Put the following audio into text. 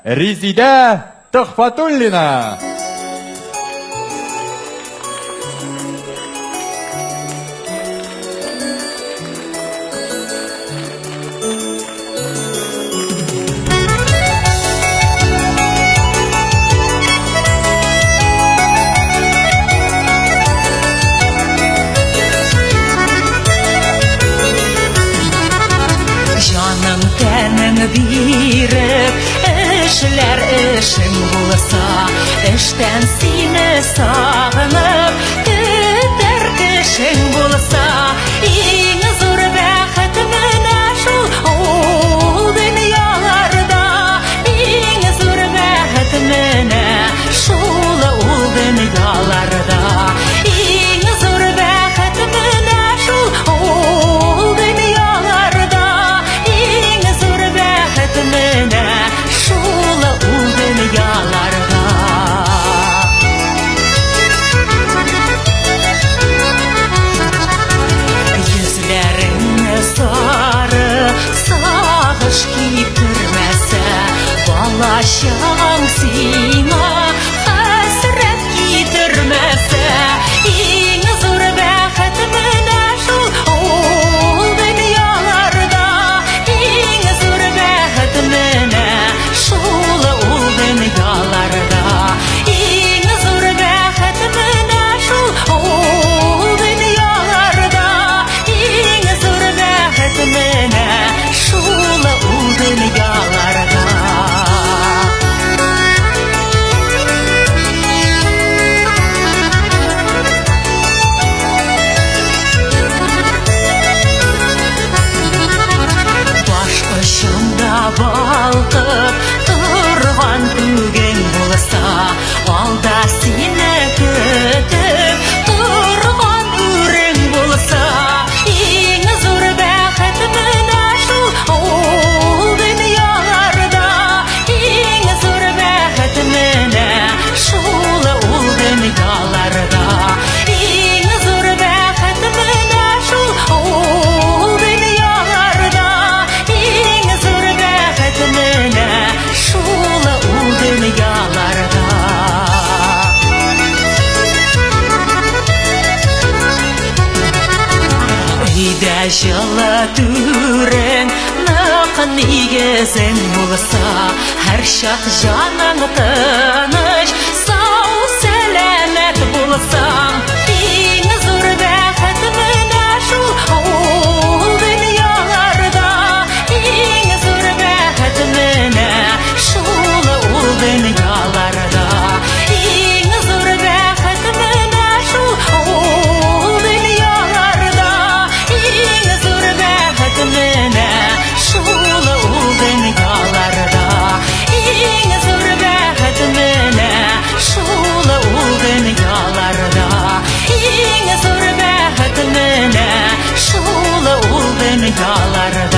Резида Тохфатуллина. Жаның тәнің биріп, эшләр эшең булса, эштән сине сагынып, көтәр кешең булса, иң зур бәхет менә шул ул дөньяларда, иң зур бәхет менә шул ул дөньяларда, иң зур бәхет менә шул ул дөньяларда, иң зур бәхет менә шул ул дөньяларда. Йөзләреңне сары сагыш китермәсә, балачаң сиңа хәсрәт китермәсә, иң зур бәхет менә шул ул дөньяларда, иң зур бәхет менә шул ул дөньяларда, иң зур бәхет менә шул ул дөньяларда, иң зур бәхет менә шул ул дөньяларда. Баш очында балкып торган күгең булса, алда сине көтеп торган үрең булса, иң зур бәхет менә шул ул дөньяларда, иң зур бәхет менә шул ул дөньяларда, иң зур бәхет менә шул ул дөньяларда, иң зур бәхет менә шул ул дөньяларда. Өйдә җылы түрең, нык нигезең булса, һәр чак җаның тыныч, сау сәламәт булсаң, иң зур бәхет менә шул ул дөньяларда, иң зур бәхет менә шул ул дөньяларда, иң зур бәхет менә шул ул дөньяларда, иң зур бәхет менә шул ул дөньяларда, иң зур бәхет менә шул ул дөньяларда, иң зур бәхет менә шул ул дөньяларда.